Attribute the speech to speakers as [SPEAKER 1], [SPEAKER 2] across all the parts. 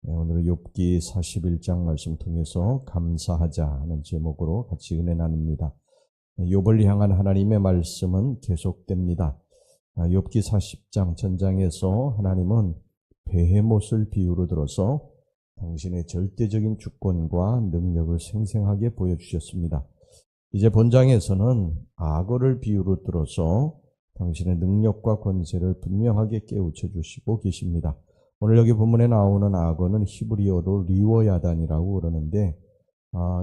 [SPEAKER 1] 오늘 욥기 41장 말씀 통해서 감사하자 하는 제목으로 같이 은혜 나눕니다. 욥을 향한 하나님의 말씀은 계속됩니다. 욥기 40장 전장에서 하나님은 베헤못을 비유로 들어서 당신의 절대적인 주권과 능력을 생생하게 보여주셨습니다. 이제 본장에서는 악어를 비유로 들어서 당신의 능력과 권세를 분명하게 깨우쳐 주시고 계십니다. 오늘 여기 본문에 나오는 악어는 히브리어로 리워야단이라고 그러는데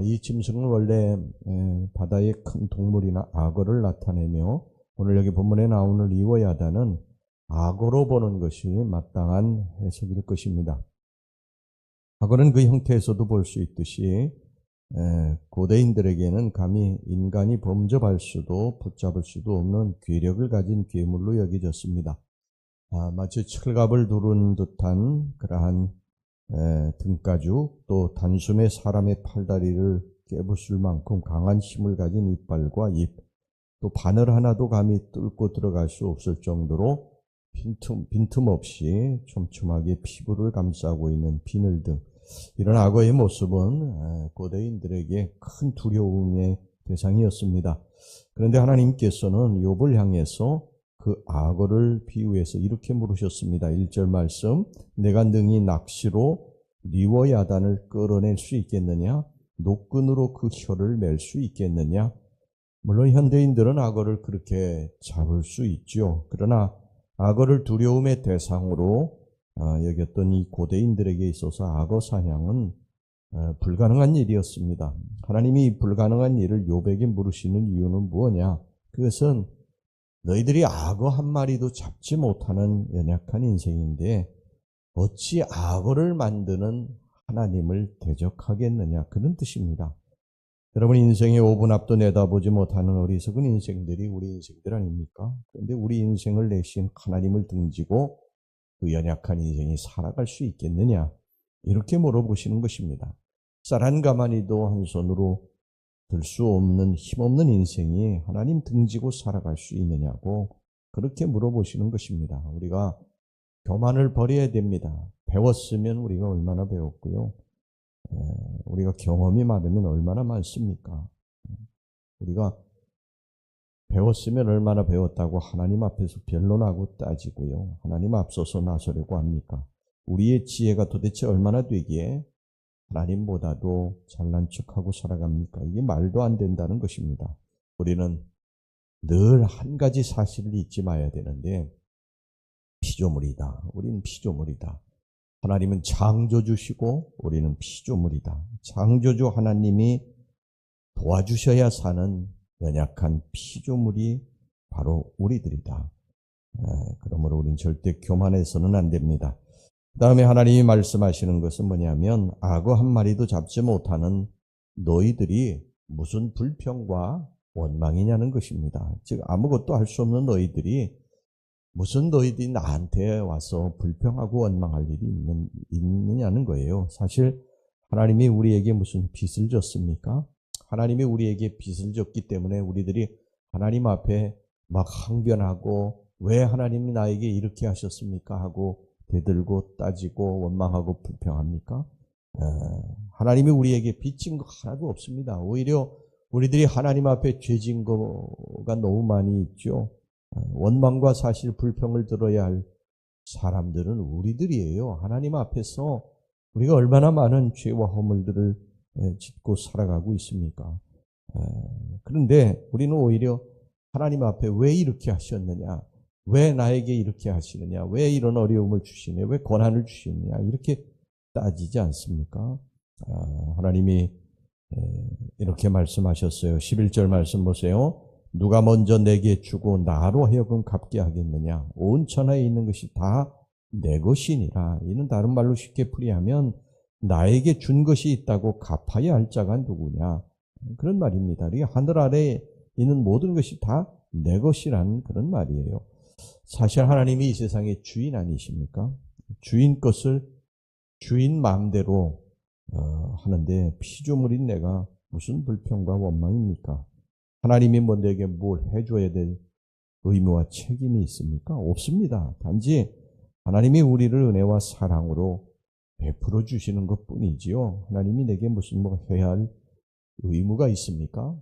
[SPEAKER 1] 이 짐승은 원래 바다의 큰 동물이나 악어를 나타내며 오늘 여기 본문에 나오는 리워야단은 악어로 보는 것이 마땅한 해석일 것입니다. 악어는 그 형태에서도 볼 수 있듯이 고대인들에게는 감히 인간이 범접할 수도 붙잡을 수도 없는 괴력을 가진 괴물로 여겨졌습니다. 마치 철갑을 두른 듯한 그러한 등가죽, 또 단숨에 사람의 팔다리를 깨부술 만큼 강한 힘을 가진 이빨과 입, 또 바늘 하나도 감히 뚫고 들어갈 수 없을 정도로 빈틈없이 촘촘하게 피부를 감싸고 있는 비늘 등 이런 악어의 모습은 고대인들에게 큰 두려움의 대상이었습니다. 그런데 하나님께서는 욥을 향해서 그 악어를 비유해서 이렇게 물으셨습니다. 1절 말씀, 내가 능히 낚시로 리워야단을 끌어낼 수 있겠느냐? 노끈으로 그 혀를 맬 수 있겠느냐? 물론 현대인들은 악어를 그렇게 잡을 수 있죠. 그러나 악어를 두려움의 대상으로 여겼던 이 고대인들에게 있어서 악어 사냥은 불가능한 일이었습니다. 하나님이 이 불가능한 일을 욥에게 물으시는 이유는 무엇이냐? 그것은 너희들이 악어 한 마리도 잡지 못하는 연약한 인생인데 어찌 악어를 만드는 하나님을 대적하겠느냐, 그런 뜻입니다. 여러분, 인생의 5분 앞도 내다보지 못하는 어리석은 인생들이 우리 인생들 아닙니까? 그런데 우리 인생을 내신 하나님을 등지고 그 연약한 인생이 살아갈 수 있겠느냐, 이렇게 물어보시는 것입니다. 쌀 한 가마니도 한 손으로 들 수 없는 힘없는 인생이 하나님 등지고 살아갈 수 있느냐고 그렇게 물어보시는 것입니다. 우리가 교만을 버려야 됩니다. 배웠으면 우리가 얼마나 배웠고요. 우리가 경험이 많으면 얼마나 많습니까? 우리가 배웠으면 얼마나 배웠다고 하나님 앞에서 변론하고 따지고요. 하나님 앞서서 나서려고 합니까? 우리의 지혜가 도대체 얼마나 되기에 하나님보다도 잘난 척하고 살아갑니까? 이게 말도 안 된다는 것입니다. 우리는 늘 한 가지 사실을 잊지 마야 되는데, 피조물이다. 우리는 피조물이다. 하나님은 창조주시고 우리는 피조물이다. 창조주 하나님이 도와주셔야 사는 연약한 피조물이 바로 우리들이다. 그러므로 우리는 절대 교만해서는 안 됩니다. 그 다음에 하나님이 말씀하시는 것은 뭐냐면 악어 한 마리도 잡지 못하는 너희들이 무슨 불평과 원망이냐는 것입니다. 즉 아무것도 할 수 없는 너희들이 무슨 너희들이 나한테 와서 불평하고 원망할 일이 있느냐는 거예요. 사실 하나님이 우리에게 무슨 빚을 졌습니까? 하나님이 우리에게 빚을 졌기 때문에 우리들이 하나님 앞에 막 항변하고 왜 하나님이 나에게 이렇게 하셨습니까? 하고 대들고 따지고 원망하고 불평합니까? 하나님이 우리에게 빚진 거 하나도 없습니다. 오히려 우리들이 하나님 앞에 죄진 거가 너무 많이 있죠. 원망과 사실 불평을 들어야 할 사람들은 우리들이에요. 하나님 앞에서 우리가 얼마나 많은 죄와 허물들을 짓고 살아가고 있습니까? 그런데 우리는 오히려 하나님 앞에 왜 이렇게 하셨느냐, 왜 나에게 이렇게 하시느냐, 왜 이런 어려움을 주시느냐, 왜 고난을 주시느냐, 이렇게 따지지 않습니까? 하나님이 이렇게 말씀하셨어요. 11절 말씀 보세요. 누가 먼저 내게 주고 나로 하여금 갚게 하겠느냐? 온 천하에 있는 것이 다 내 것이니라. 이는 다른 말로 쉽게 풀이하면 나에게 준 것이 있다고 갚아야 할 자가 누구냐? 그런 말입니다. 이게 하늘 아래에 있는 모든 것이 다 내 것이라는 그런 말이에요. 사실 하나님이 이 세상의 주인 아니십니까? 주인 것을 주인 마음대로 하는데 피조물인 내가 무슨 불평과 원망입니까? 하나님이 뭐 내게 뭘 해줘야 될 의무와 책임이 있습니까? 없습니다. 단지 하나님이 우리를 은혜와 사랑으로 베풀어 주시는 것 뿐이지요. 하나님이 내게 무슨 해야 할 의무가 있습니까?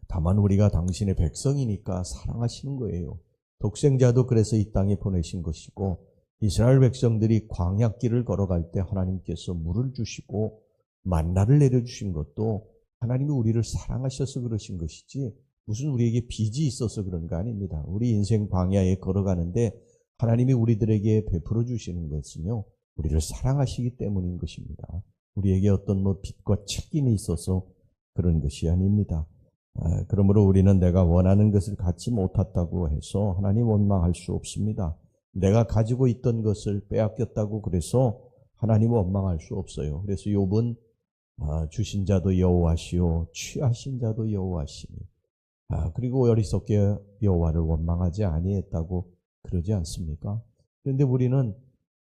[SPEAKER 1] 다만 우리가 당신의 백성이니까 사랑하시는 거예요. 독생자도 그래서 이 땅에 보내신 것이고, 이스라엘 백성들이 광야길을 걸어갈 때 하나님께서 물을 주시고 만나를 내려주신 것도 하나님이 우리를 사랑하셔서 그러신 것이지 무슨 우리에게 빚이 있어서 그런 거 아닙니다. 우리 인생 광야에 걸어가는데 하나님이 우리들에게 베풀어 주시는 것은요, 우리를 사랑하시기 때문인 것입니다. 우리에게 어떤 빚과 책임이 있어서 그런 것이 아닙니다. 그러므로 우리는 내가 원하는 것을 갖지 못했다고 해서 하나님 원망할 수 없습니다. 내가 가지고 있던 것을 빼앗겼다고 그래서 하나님 원망할 수 없어요. 그래서 욥은 주신 자도 여호와시요 취하신 자도 여호와시니 그리고 어리석게 여호와를 원망하지 아니했다고 그러지 않습니까? 그런데 우리는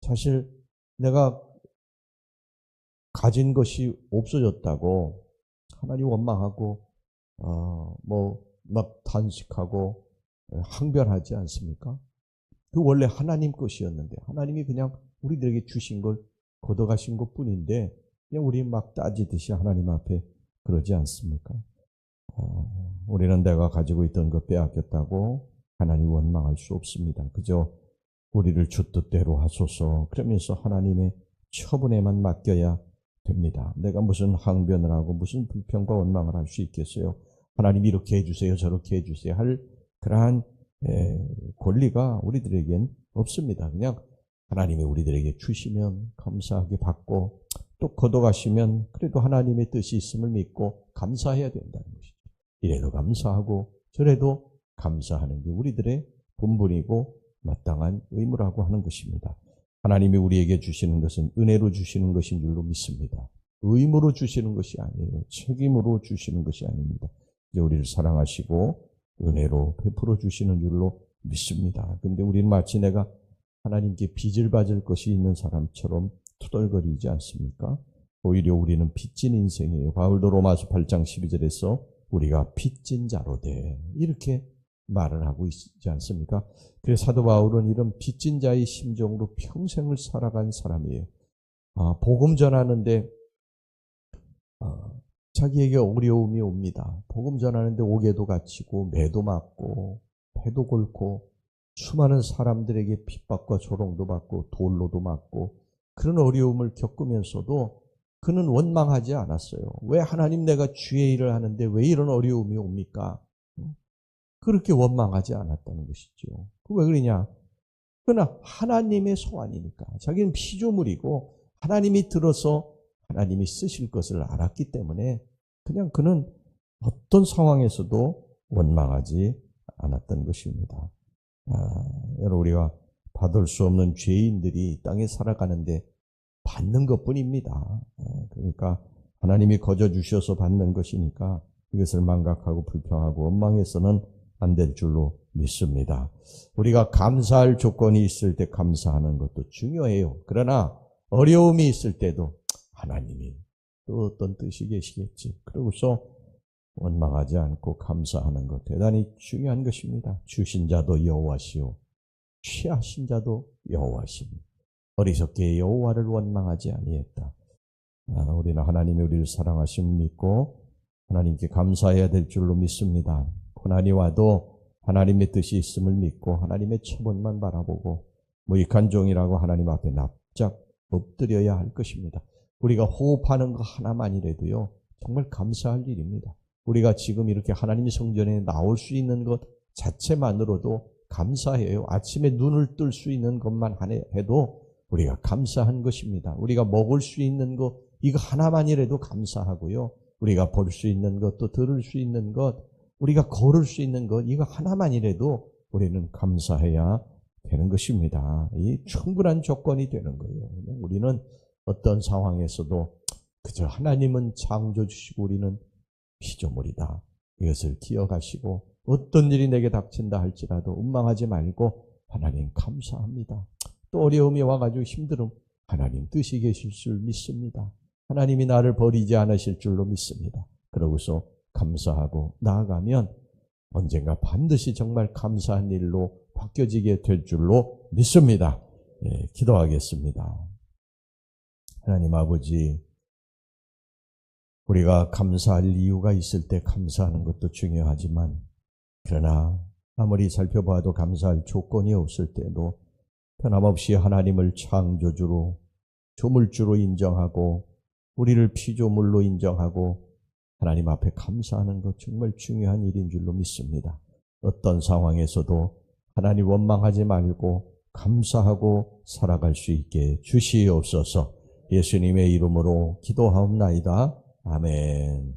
[SPEAKER 1] 사실 내가 가진 것이 없어졌다고 하나님 원망하고 막 탄식하고 항변하지 않습니까? 그 원래 하나님 것이었는데 하나님이 그냥 우리들에게 주신 걸 걷어가신 것 뿐인데 그냥 우리 막 따지듯이 하나님 앞에 그러지 않습니까? 우리는 내가 가지고 있던 것 빼앗겼다고 하나님 원망할 수 없습니다. 그저 우리를 주 뜻대로 하소서 그러면서 하나님의 처분에만 맡겨야 됩니다. 내가 무슨 항변을 하고 무슨 불평과 원망을 할 수 있겠어요? 하나님이 이렇게 해주세요 저렇게 해주세요 할 그러한 권리가 우리들에겐 없습니다. 그냥 하나님이 우리들에게 주시면 감사하게 받고 또 걷어가시면 그래도 하나님의 뜻이 있음을 믿고 감사해야 된다는 것이죠. 이래도 감사하고 저래도 감사하는 게 우리들의 본분이고 마땅한 의무라고 하는 것입니다. 하나님이 우리에게 주시는 것은 은혜로 주시는 것인 줄로 믿습니다. 의무로 주시는 것이 아니에요. 책임으로 주시는 것이 아닙니다. 이제 우리를 사랑하시고 은혜로 베풀어 주시는 줄로 믿습니다. 근데 우리는 마치 내가 하나님께 빚을 받을 것이 있는 사람처럼 투덜거리지 않습니까? 오히려 우리는 빚진 인생이에요. 바울도 로마서 8장 12절에서 우리가 빚진 자로 돼 이렇게 말을 하고 있지 않습니까? 그래서 사도 바울은 이런 빚진 자의 심정으로 평생을 살아간 사람이에요. 복음 전하는데 자기에게 어려움이 옵니다. 복음 전하는데 옥에도 갇히고 매도 맞고 배도 곪고 수많은 사람들에게 핍박과 조롱도 받고 돌로도 맞고 그런 어려움을 겪으면서도 그는 원망하지 않았어요. 왜 하나님 내가 주의 일을 하는데 왜 이런 어려움이 옵니까? 그렇게 원망하지 않았다는 것이죠. 왜 그러냐? 그러나 하나님의 소원이니까. 자기는 피조물이고 하나님이 들어서 하나님이 쓰실 것을 알았기 때문에 그냥 그는 어떤 상황에서도 원망하지 않았던 것입니다. 여러분 우리가 받을 수 없는 죄인들이 땅에 살아가는데 받는 것뿐입니다. 그러니까 하나님이 거저 주셔서 받는 것이니까 이것을 망각하고 불평하고 원망해서는 안 될 줄로 믿습니다. 우리가 감사할 조건이 있을 때 감사하는 것도 중요해요. 그러나 어려움이 있을 때도 하나님이 또 어떤 뜻이 계시겠지. 그러고서 원망하지 않고 감사하는 것 대단히 중요한 것입니다. 주신 자도 여호와시오 취하신 자도 여호와시니 어리석게 여호와를 원망하지 아니했다. 우리는 하나님이 우리를 사랑하심을 믿고 하나님께 감사해야 될 줄로 믿습니다. 고난이 와도 하나님의 뜻이 있음을 믿고 하나님의 처분만 바라보고 무익한 종이라고 하나님 앞에 납작 엎드려야 할 것입니다. 우리가 호흡하는 거 하나만이라도요 정말 감사할 일입니다. 우리가 지금 이렇게 하나님의 성전에 나올 수 있는 것 자체만으로도 감사해요. 아침에 눈을 뜰 수 있는 것만 해도 우리가 감사한 것입니다. 우리가 먹을 수 있는 것 이거 하나만이라도 감사하고요. 우리가 볼 수 있는 것 또 들을 수 있는 것 우리가 걸을 수 있는 것 이거 하나만이라도 우리는 감사해야 되는 것입니다. 이 충분한 조건이 되는 거예요. 우리는 어떤 상황에서도 그저 하나님은 창조주시고 우리는 피조물이다. 이것을 기억하시고 어떤 일이 내게 닥친다 할지라도 원망하지 말고 하나님 감사합니다. 또 어려움이 와가지고 힘들음 하나님 뜻이 계실 줄 믿습니다. 하나님이 나를 버리지 않으실 줄로 믿습니다. 그러고서 감사하고 나아가면 언젠가 반드시 정말 감사한 일로 바뀌어지게 될 줄로 믿습니다. 기도하겠습니다. 하나님 아버지, 우리가 감사할 이유가 있을 때 감사하는 것도 중요하지만, 그러나 아무리 살펴봐도 감사할 조건이 없을 때도 변함없이 하나님을 창조주로, 조물주로 인정하고 우리를 피조물로 인정하고 하나님 앞에 감사하는 것 정말 중요한 일인 줄로 믿습니다. 어떤 상황에서도 하나님 원망하지 말고 감사하고 살아갈 수 있게 주시옵소서. 예수님의 이름으로 기도하옵나이다. 아멘.